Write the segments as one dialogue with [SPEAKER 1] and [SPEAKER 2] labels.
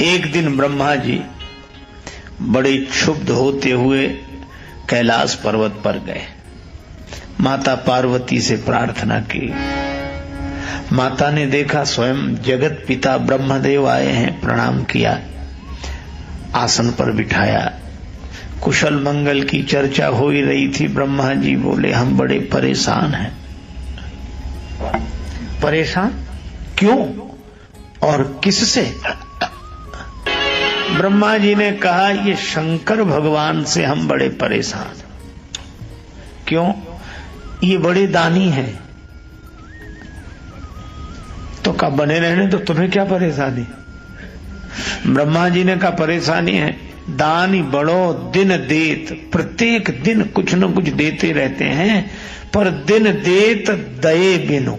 [SPEAKER 1] एक दिन ब्रह्मा जी बड़े क्षुब्ध होते हुए कैलाश पर्वत पर गए। माता पार्वती से प्रार्थना की। माता ने देखा स्वयं जगत पिता ब्रह्मदेव आए हैं, प्रणाम किया, आसन पर बिठाया। कुशल मंगल की चर्चा हो ही रही थी। ब्रह्मा जी बोले, हम बड़े परेशान हैं। परेशान क्यों और किससे? ब्रह्मा जी ने कहा, ये शंकर भगवान से हम बड़े परेशान। क्यों? ये बड़े दानी हैं। तो कहा बने रहने तो तुम्हें क्या परेशानी? ब्रह्मा जी ने कहा परेशानी है, दानी बड़ो दिन देत, प्रत्येक दिन कुछ न कुछ देते रहते हैं, पर दिन देत दये बिनु,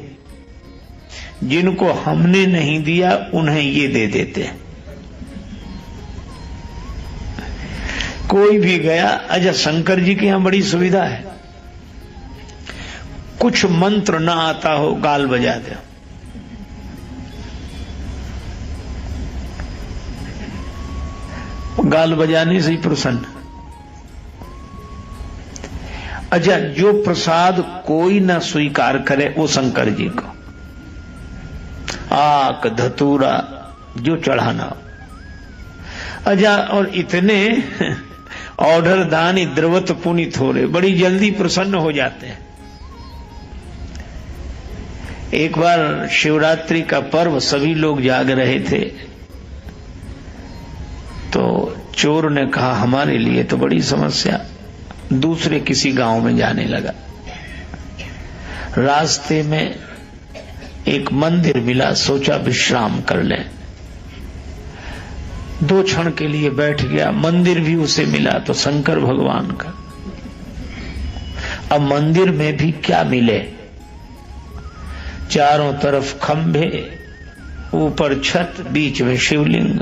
[SPEAKER 1] जिनको हमने नहीं दिया उन्हें ये दे देते हैं। कोई भी गया, अच्छा शंकर जी के यहां बड़ी सुविधा है, कुछ मंत्र ना आता हो गाल बजा दे, गाल बजाने से ही प्रसन्न। अच्छा, जो प्रसाद कोई ना स्वीकार करे वो शंकर जी को, आक धतूरा जो चढ़ाना। अच्छा, और इतने ऑर्डर दानी द्रवत पुनि थोड़े, बड़ी जल्दी प्रसन्न हो जाते हैं। एक बार शिवरात्रि का पर्व, सभी लोग जाग रहे थे, तो चोर ने कहा हमारे लिए तो बड़ी समस्या, दूसरे किसी गांव में जाने लगा। रास्ते में एक मंदिर मिला, सोचा विश्राम कर लें। 2 क्षण के लिए बैठ गया, मंदिर भी उसे मिला तो शंकर भगवान का। अब मंदिर में भी क्या मिले, चारों तरफ खंभे, ऊपर छत, बीच में शिवलिंग।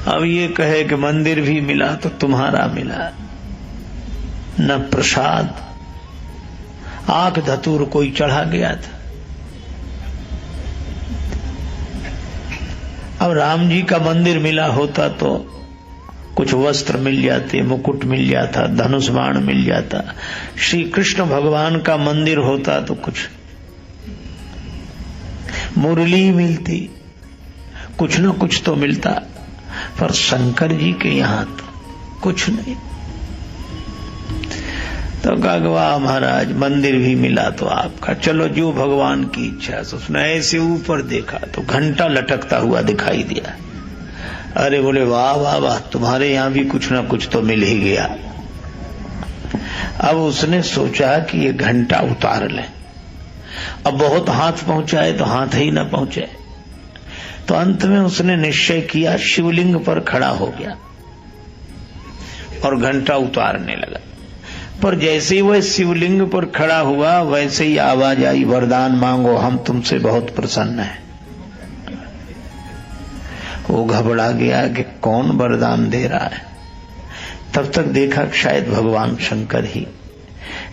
[SPEAKER 1] अब ये कहे कि मंदिर भी मिला तो तुम्हारा मिला, न प्रसाद, आंख धतूर कोई चढ़ा गया था। अब राम जी का मंदिर मिला होता तो कुछ वस्त्र मिल जाते, मुकुट मिल जाता, धनुष बाण मिल जाता। श्री कृष्ण भगवान का मंदिर होता तो कुछ मुरली मिलती, कुछ न कुछ तो मिलता, पर शंकर जी के यहां तो कुछ नहीं। तो कहा वाह महाराज, मंदिर भी मिला तो आपका, चलो जो भगवान की इच्छा। तो उसने ऐसे ऊपर देखा तो घंटा लटकता हुआ दिखाई दिया। अरे बोले वाह वाह वाह, तुम्हारे यहां भी कुछ ना कुछ तो मिल ही गया। अब उसने सोचा कि ये घंटा उतार लें, अब बहुत हाथ पहुंचाए तो हाथ ही ना पहुंचे। तो अंत में उसने निश्चय किया, शिवलिंग पर खड़ा हो गया और घंटा उतारने लगा। पर जैसे ही वह शिवलिंग पर खड़ा हुआ, वैसे ही आवाज आई, वरदान मांगो, हम तुमसे बहुत प्रसन्न हैं। वो घबरा गया कि कौन वरदान दे रहा है। तब तक देखा शायद भगवान शंकर ही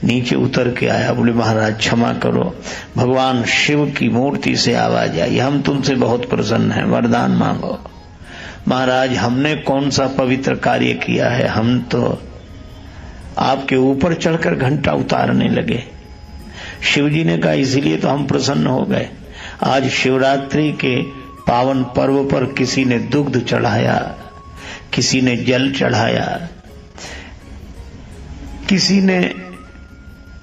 [SPEAKER 1] नीचे उतर के आया। बोले महाराज क्षमा करो, भगवान शिव की मूर्ति से आवाज आई, हम तुमसे बहुत प्रसन्न हैं, वरदान मांगो। महाराज हमने कौन सा पवित्र कार्य किया है, हम तो आपके ऊपर चढ़कर घंटा उतारने लगे। शिवजी ने कहा इसीलिए तो हम प्रसन्न हो गए। आज शिवरात्रि के पावन पर्व पर किसी ने दुग्ध चढ़ाया, किसी ने जल चढ़ाया, किसी ने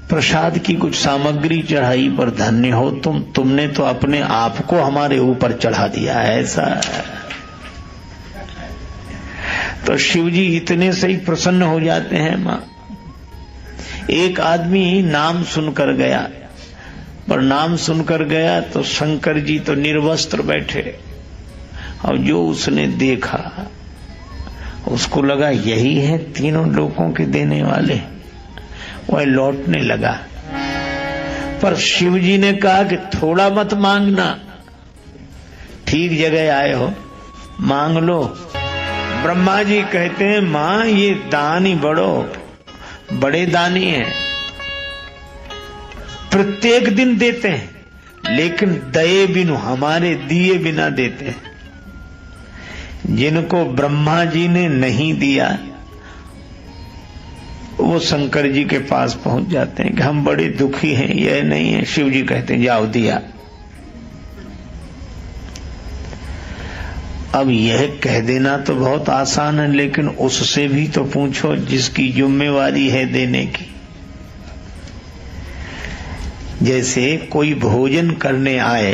[SPEAKER 1] प्रसाद की कुछ सामग्री चढ़ाई, पर धन्य हो तुमने तो अपने आप को हमारे ऊपर चढ़ा दिया है। ऐसा तो शिवजी इतने से ही प्रसन्न हो जाते हैं। मां, एक आदमी नाम सुनकर गया, पर नाम सुनकर गया तो शंकर जी तो निर्वस्त्र बैठे, और जो उसने देखा उसको लगा यही है तीनों लोगों के देने वाले। वह लौटने लगा, पर शिवजी ने कहा कि थोड़ा मत मांगना, ठीक जगह आए हो, मांग लो। ब्रह्मा जी कहते हैं मां ये दानी बड़े दानी हैं, प्रत्येक दिन देते हैं, लेकिन दये बिनु, हमारे दिए बिना देते हैं। जिनको ब्रह्मा जी ने नहीं दिया वो शंकर जी के पास पहुंच जाते हैं कि हम बड़े दुखी हैं, यह नहीं है। शिव जी कहते हैं जाओ दिया। अब यह कह देना तो बहुत आसान है, लेकिन उससे भी तो पूछो जिसकी जिम्मेवारी है देने की। जैसे कोई भोजन करने आए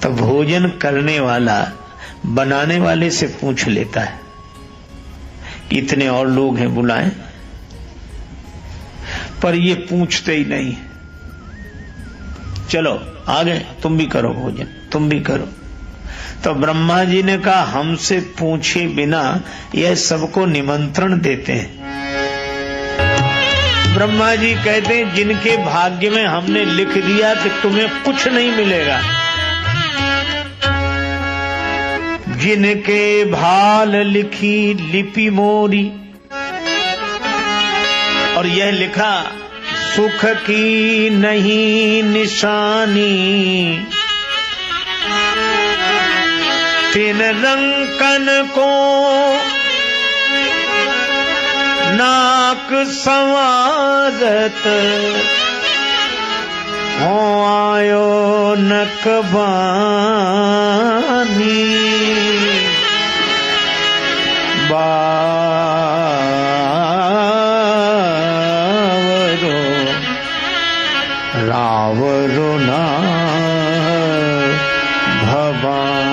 [SPEAKER 1] तो भोजन करने वाला बनाने वाले से पूछ लेता है कि इतने और लोग हैं बुलाएं, पर ये पूछते ही नहीं। चलो आगे तुम भी करो भोजन, तुम भी करो। तो ब्रह्मा जी ने कहा हमसे पूछे बिना यह सबको निमंत्रण देते हैं। ब्रह्मा जी कहते हैं जिनके भाग्य में हमने लिख दिया कि तुम्हें कुछ नहीं मिलेगा, जिनके भाल लिखी लिपि मोरी, और यह लिखा सुख की नहीं निशानी, तिन रंकन को नाक संवारत, हो आयो नकबानी, बावरो रावरो ना भवान।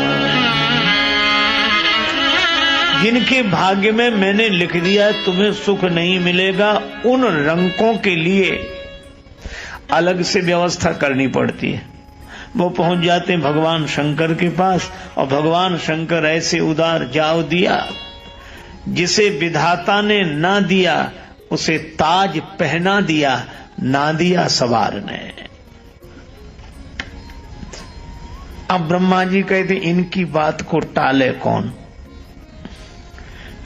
[SPEAKER 1] जिनके भाग्य में मैंने लिख दिया तुम्हें सुख नहीं मिलेगा, उन रंकों के लिए अलग से व्यवस्था करनी पड़ती है। वो पहुंच जाते हैं भगवान शंकर के पास, और भगवान शंकर ऐसे उदार, जाओ दिया। जिसे विधाता ने ना दिया उसे ताज पहना दिया, ना दिया सवार ने। अब ब्रह्मा जी कहते इनकी बात को टाले कौन,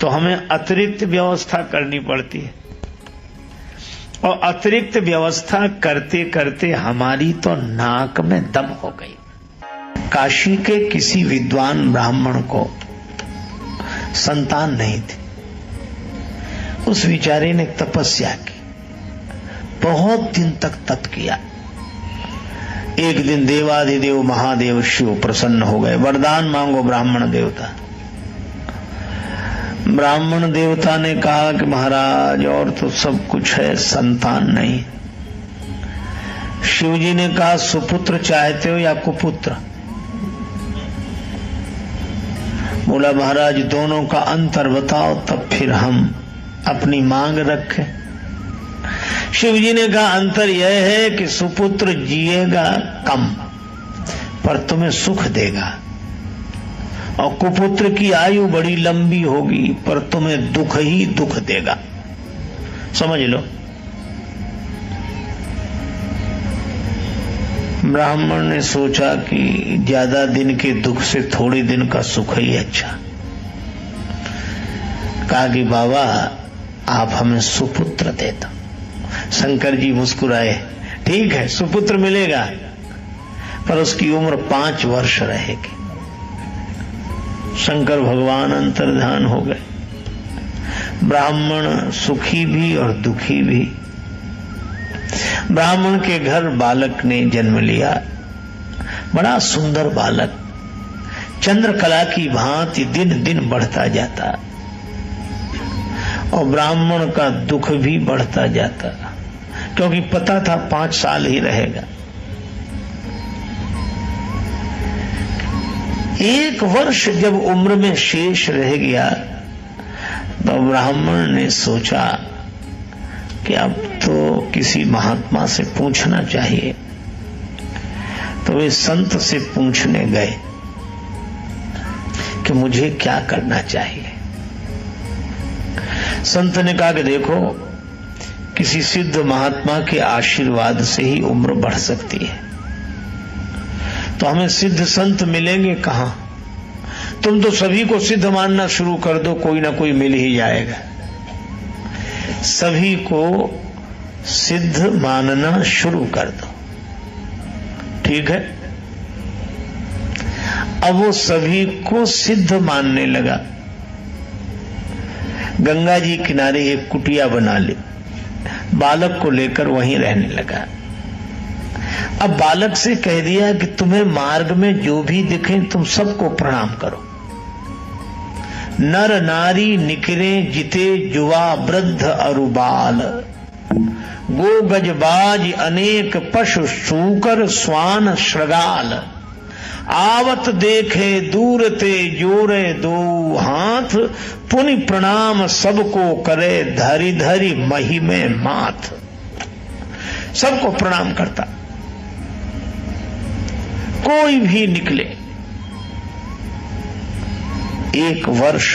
[SPEAKER 1] तो हमें अतिरिक्त व्यवस्था करनी पड़ती है। और अतिरिक्त व्यवस्था करते करते हमारी तो नाक में दम हो गई। काशी के किसी विद्वान ब्राह्मण को संतान नहीं थी। उस विचारे ने तपस्या की, बहुत दिन तक तप किया। एक दिन देवाधिदेव महादेव शिव प्रसन्न हो गए। वरदान मांगो ब्राह्मण देवता। ब्राह्मण देवता ने कहा कि महाराज और तो सब कुछ है, संतान नहीं। शिव जी ने कहा सुपुत्र चाहते हो या कुपुत्र? बोला महाराज दोनों का अंतर बताओ, तब फिर हम अपनी मांग रखें। शिव जी ने कहा अंतर यह है कि सुपुत्र जिएगा कम पर तुम्हें सुख देगा, और कुपुत्र की आयु बड़ी लंबी होगी पर तुम्हें दुख ही दुख देगा। समझ लो। ब्राह्मण ने सोचा कि ज्यादा दिन के दुख से थोड़े दिन का सुख ही अच्छा। कहा कि बाबा आप हमें सुपुत्र दे दो। शंकर जी मुस्कुराए, ठीक है सुपुत्र मिलेगा, पर उसकी उम्र 5 वर्ष रहेगी। शंकर भगवान अंतर्धान हो गए। ब्राह्मण सुखी भी और दुखी भी। ब्राह्मण के घर बालक ने जन्म लिया, बड़ा सुंदर बालक, चंद्रकला की भांति दिन दिन बढ़ता जाता, और ब्राह्मण का दुख भी बढ़ता जाता, क्योंकि पता था 5 साल ही रहेगा। 1 वर्ष जब उम्र में शेष रह गया तो ब्राह्मण ने सोचा कि अब तो किसी महात्मा से पूछना चाहिए। तो वे संत से पूछने गए कि मुझे क्या करना चाहिए। संत ने कहा कि देखो किसी सिद्ध महात्मा के आशीर्वाद से ही उम्र बढ़ सकती है, तो हमें सिद्ध संत मिलेंगे कहां? तुम तो सभी को सिद्ध मानना शुरू कर दो, कोई ना कोई मिल ही जाएगा। सभी को सिद्ध मानना शुरू कर दो। ठीक है। अब वो सभी को सिद्ध मानने लगा। गंगा जी किनारे एक कुटिया बना ली, बालक को लेकर वहीं रहने लगा। अब बालक से कह दिया कि तुम्हें मार्ग में जो भी दिखे तुम सबको प्रणाम करो। नर नारी निकरे जिते जुवा वृद्ध अरुबाल, गो गजबाज अनेक पशु सूकर स्वान श्रगाल, आवत देखे दूर ते जोरे दो हाथ, पुनि प्रणाम सबको करे धरी धरी मही में माथ। सबको प्रणाम करता। कोई भी निकले, 1 वर्ष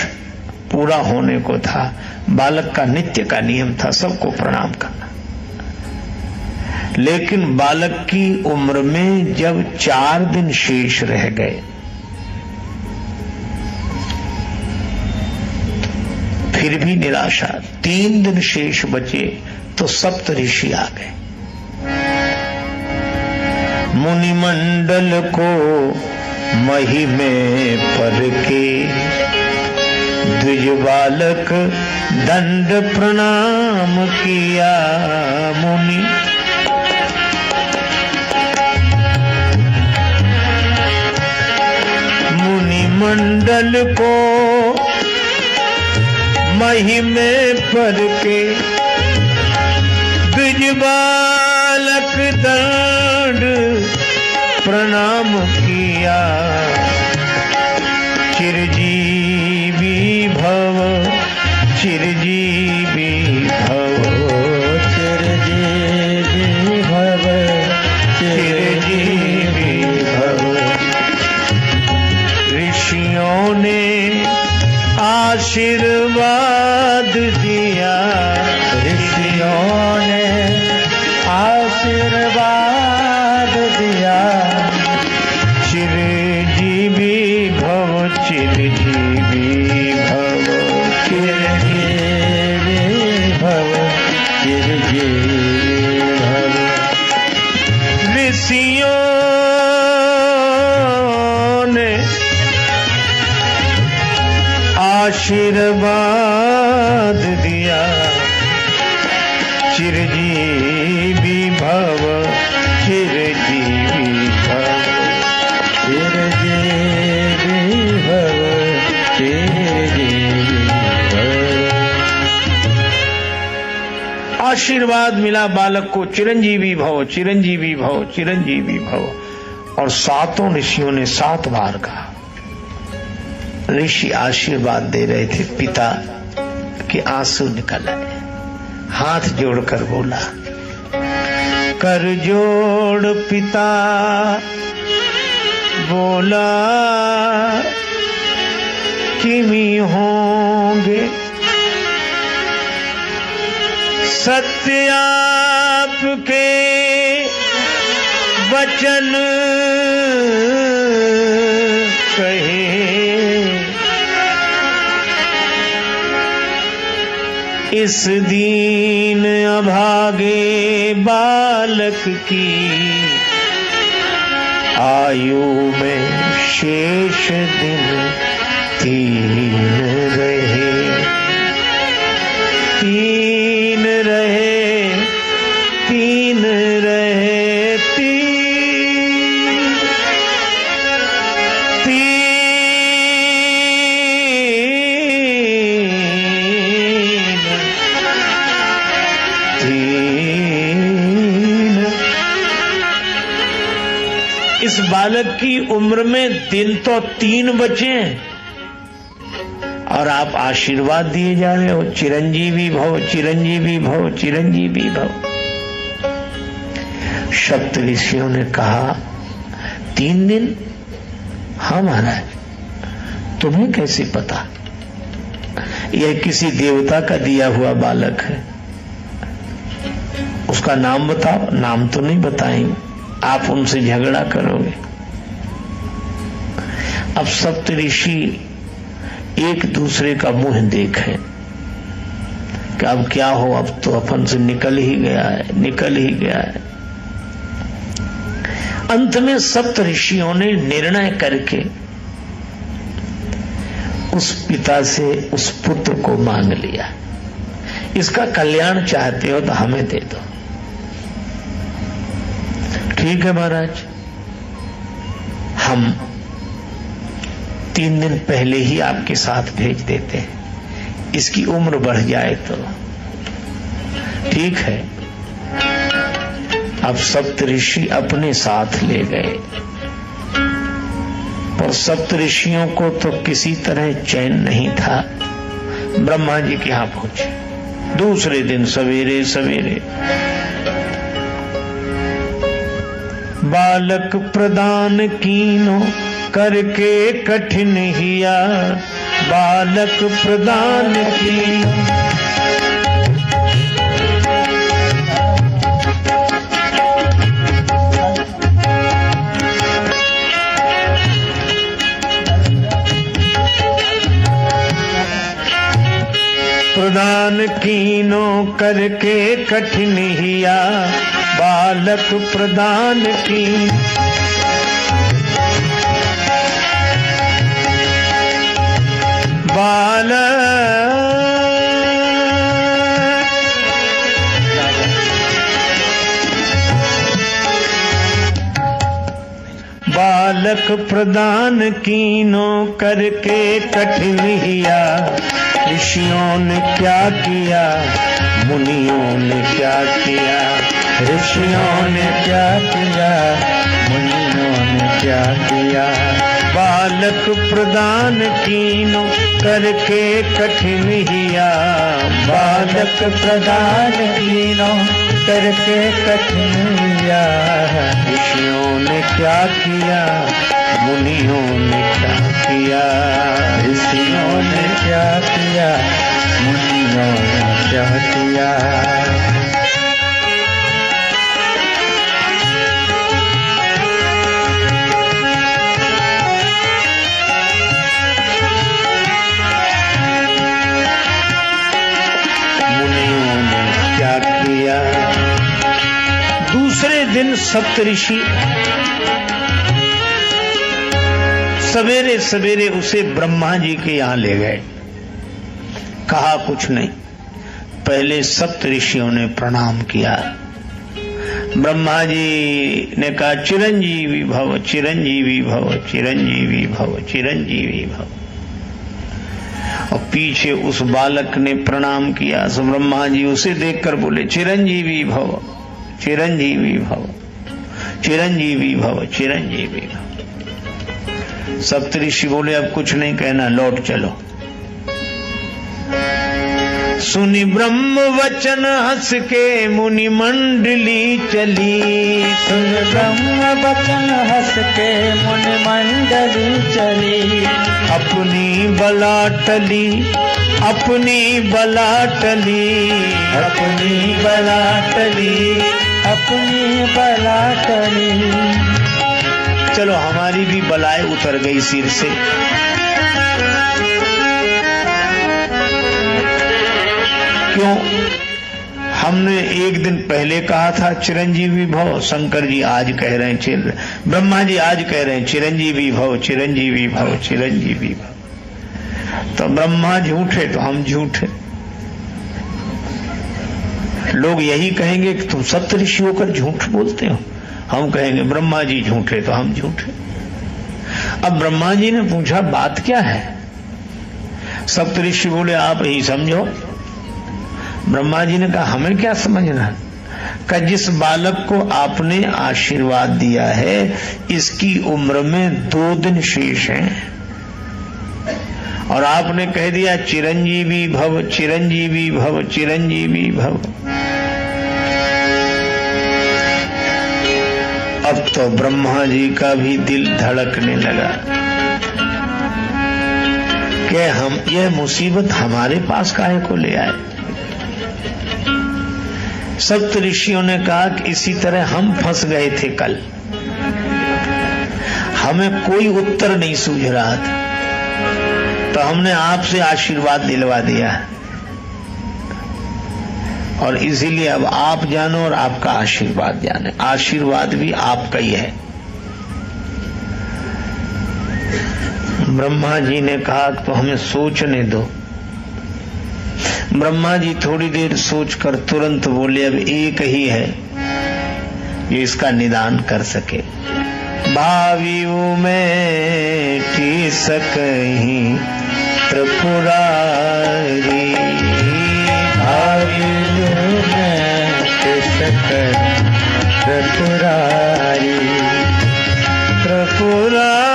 [SPEAKER 1] पूरा होने को था। बालक का नित्य का नियम था सबको प्रणाम करना। लेकिन बालक की उम्र में जब 4 दिन शेष रह गए, फिर भी निराशा। 3 दिन शेष बचे तो सप्त ऋषि आ गए। मुनि मंडल को मही में परके, द्विज बालक दंड प्रणाम किया। मुनि मंडल को मही में परके, द्विज बालक दंड प्रणाम किया। चिरजीवी भव, चिरजीवी भव, चिरजीवी भव, चिरजीवी भव। ऋषियों ने आशीर्वाद दिया, ऋषियों ने आशीर्वाद दिया। चिरजीवी भव, चिरजीवी भव, चिरजीवी भव, चिरजीवी भव। ऋषियों ने आशीर्वाद दिया। चिरजीवी भव, चिरजीवी भव, चिरजीवी भव, चिरजीवी भव। आशीर्वाद मिला बालक को, चिरंजीवी भव, चिरंजीवी भव, चिरंजीवी भव। और 7 ऋषियों ने 7 बार कहा। ऋषि आशीर्वाद दे रहे थे, पिता के आंसू निकल आए। हाथ जोड़कर बोला, कर जोड़ पिता बोला, किमी होंगे सत्य आपके वचन कहे। इस दीन अभागे बालक की आयु में शेष दिन 3 रहे, 3 रहे, 3 रहे, 3। इस बालक की उम्र में दिन तो 3 बचे और आप आशीर्वाद दिए जा रहे हो, चिरंजीवी भव, चिरंजीवी भव, चिरंजीवी भव। सप्त ऋषियों ने कहा 3 दिन? हाँ महाराज, तुम्हें कैसे पता? यह किसी देवता का दिया हुआ बालक है। उसका नाम बताओ। नाम तो नहीं बताएंगे, आप उनसे झगड़ा करोगे। अब सप्त ऋषि एक दूसरे का मुंह देखें कि अब क्या हो, अब तो अपन से निकल ही गया है, निकल ही गया है। अंत में सप्त ऋषियों ने निर्णय करके उस पिता से उस पुत्र को मांग लिया, इसका कल्याण चाहते हो तो हमें दे दो। ठीक है महाराज, हम 3 दिन पहले ही आपके साथ भेज देते हैं, इसकी उम्र बढ़ जाए तो ठीक है। अब सप्त ऋषि अपने साथ ले गए, पर सप्त ऋषियों को तो किसी तरह चैन नहीं था। ब्रह्मा जी के यहां पहुंचे दूसरे दिन सवेरे सवेरे। बालक प्रदान कीनो करके कठिन हिया, बालक प्रदान कीनो। प्रदान कीनो करके कठिन हिया, बालक प्रदान की। बालक प्रदान कीनो करके कठिन हिया, ऋषियों ने क्या किया, मुनियों ने क्या किया, ऋषियों ने क्या किया, मुनियों ने क्या किया। बालक प्रदान कीनो करके कठिन हिया, बालक प्रदान कीनो करके कठिन हिया। ऋषियों ने क्या किया, मुनियों ने क्या किया, ऋषियों ने क्या किया, मुनियों ने क्या किया। मुनियों ने क्या किया। दूसरे दिन सप्तऋषि सवेरे सवेरे उसे ब्रह्मा जी के यहां ले गए। कहा कुछ नहीं, पहले सप्त ऋषियों ने प्रणाम किया। ब्रह्मा जी ने कहा चिरंजीवी भव, चिरंजीवी भव, चिरंजीवी भव, चिरंजीवी भव। और पीछे उस बालक ने प्रणाम किया, सो ब्रह्मा जी उसे देखकर बोले चिरंजीवी भव, चिरंजीवी भव, चिरंजीवी भव, चिरंजीवी भव। सप्तऋषि बोले अब कुछ नहीं कहना, लौट चलो। सुनी ब्रह्म वचन हंस के मुनि मंडली चली, सुन ब्रह्म वचन हंस के मुनि मंडली चली। अपनी बला टली, अपनी बला टली, अपनी बला टली, अपनी बला टली। चलो हमारी भी बलाएं उतर गई सिर से। क्यों? हमने एक दिन पहले कहा था चिरंजीवी भव, शंकर जी आज कह रहे हैं, ब्रह्मा जी आज कह रहे हैं चिरंजीवी भव, चिरंजीवी भव, चिरंजीवी भव। तो ब्रह्मा झूठे तो हम झूठे। लोग यही कहेंगे कि तुम सप्तऋषि होकर झूठ बोलते हो। हम कहेंगे ब्रह्मा जी झूठे तो हम झूठे। अब ब्रह्मा जी ने पूछा बात क्या है? सप्तऋषि बोले आप ही समझो। ब्रह्मा जी ने कहा हमें क्या समझना? कि जिस बालक को आपने आशीर्वाद दिया है इसकी उम्र में 2 दिन शेष हैं, और आपने कह दिया चिरंजीवी भव, चिरंजीवी भव, चिरंजीवी भव। अब तो ब्रह्मा जी का भी दिल धड़कने लगा कि हम यह मुसीबत हमारे पास काहे को ले आए। सप्त ऋषियों ने कहा कि इसी तरह हम फंस गए थे कल, हमें कोई उत्तर नहीं सूझ रहा था, तो हमने आपसे आशीर्वाद दिलवा दिया, और इसीलिए अब आप जानो और आपका आशीर्वाद जाने। आशीर्वाद भी आपका ही है, ब्रह्मा जी ने कहा तो हमें सोचने दो। ब्रह्मा जी थोड़ी देर सोचकर तुरंत बोले अब एक ही है जो इसका निदान कर सके। भावियु में टी सकही त्रिपुरारी,
[SPEAKER 2] भावियु में टी सकही त्रिपुरारी,
[SPEAKER 1] त्रिपुरारी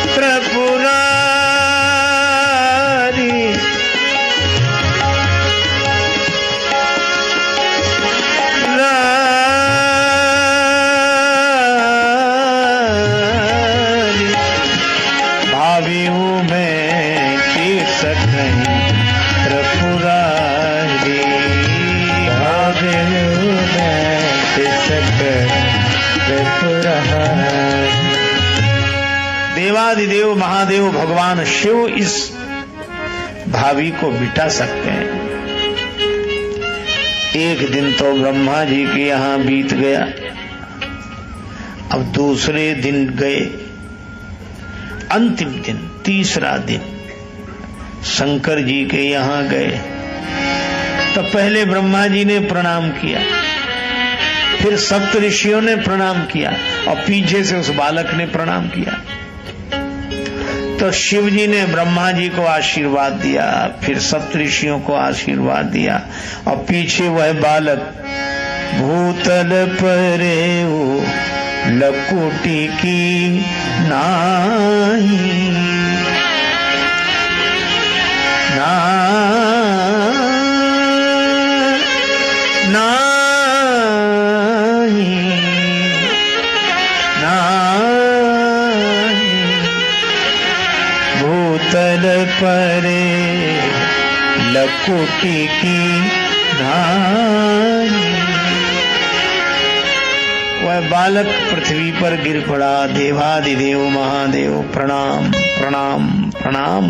[SPEAKER 1] त्रिपुरारी भावियु में टी सकही त्रिपुरारी,
[SPEAKER 2] भावियु में टी सकही त्रिपुरारी।
[SPEAKER 1] देवादिदेव महादेव भगवान शिव इस भावी को बिठा सकते हैं। एक दिन तो ब्रह्मा जी के यहां बीत गया। अब दूसरे दिन गए, अंतिम दिन तीसरा दिन शंकर जी के यहां गए। तो पहले ब्रह्मा जी ने प्रणाम किया, फिर सप्त ऋषियों ने प्रणाम किया और पीछे से उस बालक ने प्रणाम किया। तो शिव जी ने ब्रह्मा जी को आशीर्वाद दिया, फिर सप्त ऋषियों को आशीर्वाद दिया और पीछे वह बालक भूतल परे लकुटी की नाही भूतल परे लकुटी की नाही। वह बालक पृथ्वी पर गिर पड़ा। देवादिदेव महादेव प्रणाम प्रणाम प्रणाम।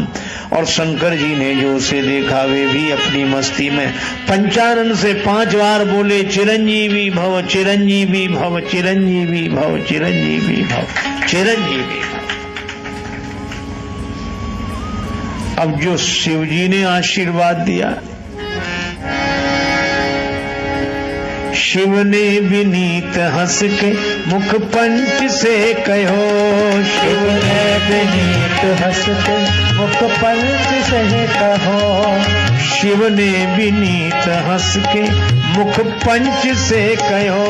[SPEAKER 1] और शंकर जी ने जो उसे देखा वे भी अपनी मस्ती में पंचानन से 5 बार बोले चिरंजीवी भव चिरंजीवी भव चिरंजीवी भव चिरंजीवी भव चिरंजीवी भव। अब जो शिव जी ने आशीर्वाद दिया, शिव ने विनीत हंस के मुख पंच से कहो,
[SPEAKER 2] शिव ने विनीत हंस के मुख पंच से कहो,
[SPEAKER 1] शिव ने विनीत हंस के मुख पंच से कहो,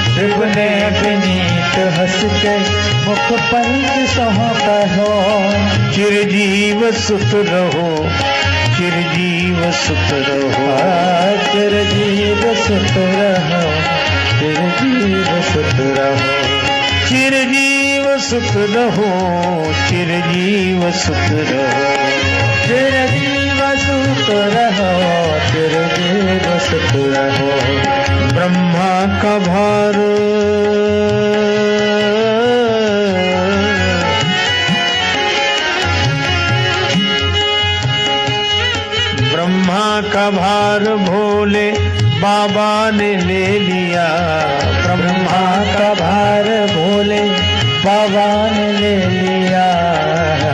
[SPEAKER 2] शिव ने विनीत हंस के मुख पंच से कहो,
[SPEAKER 1] चिरजीव सुत रहो चिरजीव सुत रहो,
[SPEAKER 2] चिरजीव सुत रहो, चिरजीव सुत रहो,
[SPEAKER 1] चिरजीव सुत रहो, चिरजीव सुत रहो,
[SPEAKER 2] चिरजीव सुत रहो, चिरजीव सुत रहो।
[SPEAKER 1] ब्रह्मा का भार ब्रह्मा का भार भोले बाबा ने ले लिया,
[SPEAKER 2] ब्रह्मा का भार भोले बाबा ने ले लिया।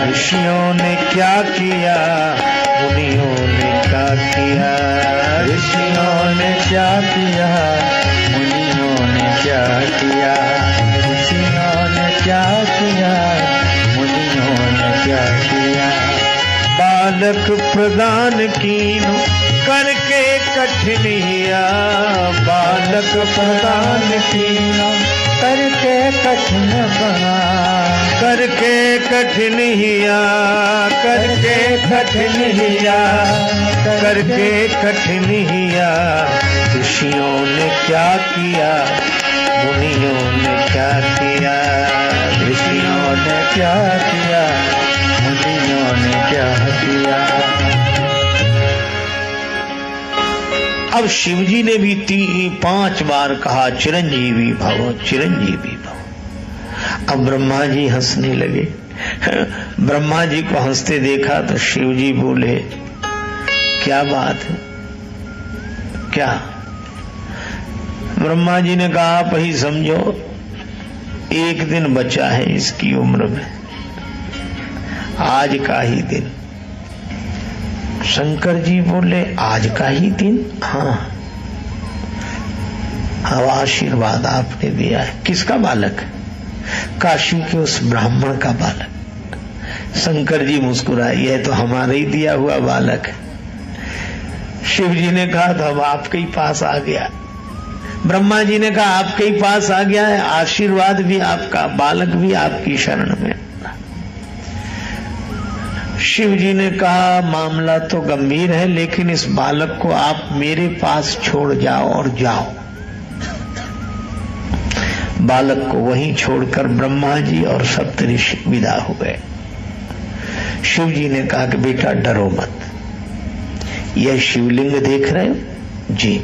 [SPEAKER 1] ऋषियों ने क्या किया मुनियों ने क्या किया,
[SPEAKER 2] ऋषियों ने क्या किया मुनियों ने क्या किया, ऋषियों ने क्या किया मुनियों ने क्या किया।
[SPEAKER 1] बालक प्रदान कीनो करके कठिनिया, बालक प्रदान कीनो
[SPEAKER 2] करके कठिन बना,
[SPEAKER 1] करके कठिनिया, करके कठिनिया, करके कठिनिया। ऋषियों ने क्या किया मुनियों ने क्या किया,
[SPEAKER 2] ऋषियों ने क्या किया मुनियों ने क्या किया।
[SPEAKER 1] अब शिवजी ने भी 5 बार कहा चिरंजीवी भव चिरंजीवी भव। अब ब्रह्मा जी हंसने लगे। ब्रह्मा जी को हंसते देखा तो शिवजी बोले क्या बात है क्या। ब्रह्मा जी ने कहा आप ही समझो। एक दिन बचा है इसकी उम्र में, आज का ही दिन। शंकर जी बोले आज का ही दिन? हाँ, अब आशीर्वाद आपने दिया है। किसका बालक? काशी के उस ब्राह्मण का बालक। शंकर जी मुस्कुराए, यह तो हमारा ही दिया हुआ बालक है। शिव जी ने कहा तो अब आपके ही पास आ गया। ब्रह्मा जी ने कहा आपके ही पास आ गया है, आशीर्वाद भी आपका, बालक भी आपकी शरण में। शिव जी ने कहा मामला तो गंभीर है, लेकिन इस बालक को आप मेरे पास छोड़ जाओ और जाओ। बालक को वहीं छोड़कर ब्रह्मा जी और सप्तऋषि विदा हो गए। शिव जी ने कहा कि बेटा डरो मत, यह शिवलिंग देख रहे हो जी,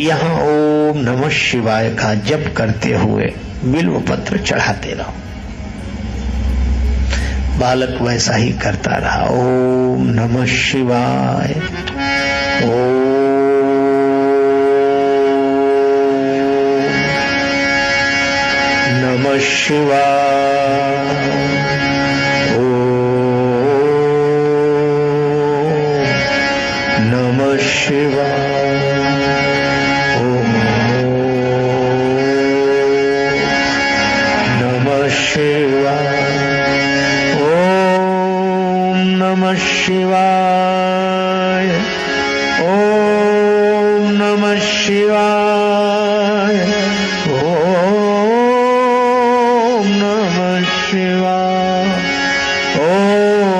[SPEAKER 1] यहां ओम नमः शिवाय का जप करते हुए बिल्व पत्र चढ़ाते रहो। बालक वैसा ही करता रहा। ओम नमः शिवाय, ओम नमः शिवाय, ओम नमः शिवाय, ओम नमः शिवाय, नमः शिवाय, ओम नमः शिवाय, ओम नमः शिवाय, ओम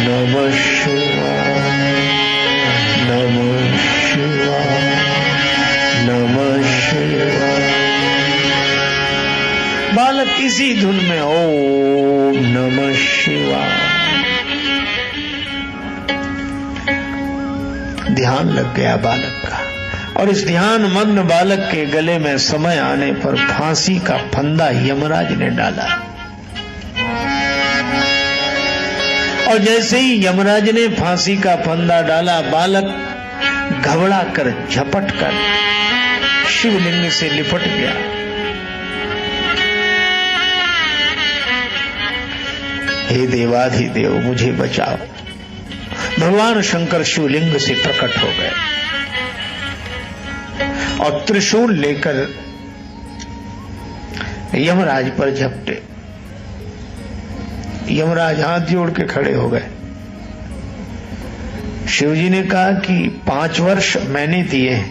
[SPEAKER 1] नमः शिवाय, नमः शिवाय, नमः शिवाय। बालक इसी धुन में ओम नमः शिवाय। ध्यान लग गया बालक का, और इस ध्यान मग्न बालक के गले में समय आने पर फांसी का फंदा यमराज ने डाला। और जैसे ही यमराज ने फांसी का फंदा डाला, बालक घबरा कर झपट कर शिवलिंग से लिपट गया। हे देवाधिदेव मुझे बचाओ। भगवान शंकर शिवलिंग से प्रकट हो गए और त्रिशूल लेकर यमराज पर झपटे। यमराज हाथ जोड़ के खड़े हो गए। शिवजी ने कहा कि 5 वर्ष मैंने दिए।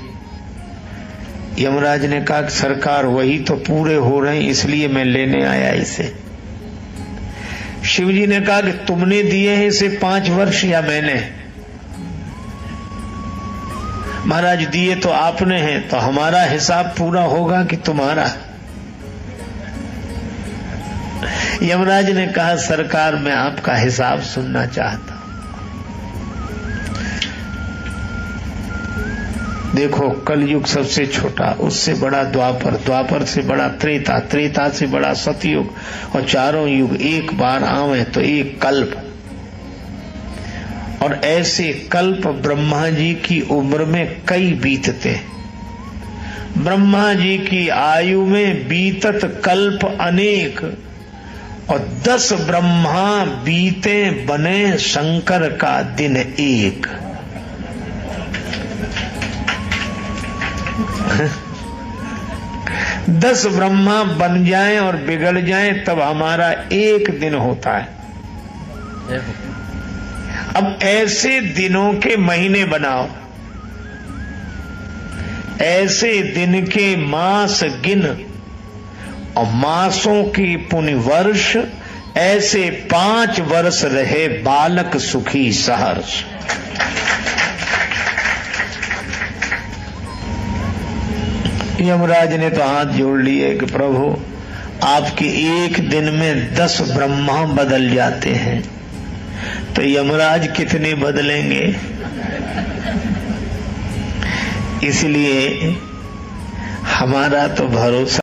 [SPEAKER 1] यमराज ने कहा कि सरकार वही तो पूरे हो रहे हैं, इसलिए मैं लेने आया इसे। शिवजी ने कहा कि तुमने दिए हैं इसे 5 वर्ष या मैंने? महाराज दिए तो आपने हैं, तो हमारा हिसाब पूरा होगा कि तुम्हारा? यमराज ने कहा सरकार मैं आपका हिसाब सुनना चाहता हूं। देखो कलयुग सबसे छोटा, उससे बड़ा द्वापर, द्वापर से बड़ा त्रेता, त्रेता से बड़ा सतयुग, और चारों युग एक बार आवे तो एक कल्प। और ऐसे कल्प ब्रह्मा जी की उम्र में कई बीतते। ब्रह्मा जी की आयु में बीतत कल्प अनेक, और 10 ब्रह्मा बीते बने शंकर का दिन एक। 10 ब्रह्मा बन जाएं और बिगड़ जाएं तब हमारा एक दिन होता है। अब ऐसे दिनों के महीने बनाओ, ऐसे दिन के मास गिन, और मासों की पुण्य वर्ष, ऐसे 5 वर्ष रहे बालक सुखी सहर्ष। यमराज ने तो हाथ जोड़ लिए कि प्रभु आपके एक दिन में 10 ब्रह्मा बदल जाते हैं, तो यमराज कितने बदलेंगे? इसलिए हमारा तो भरोसा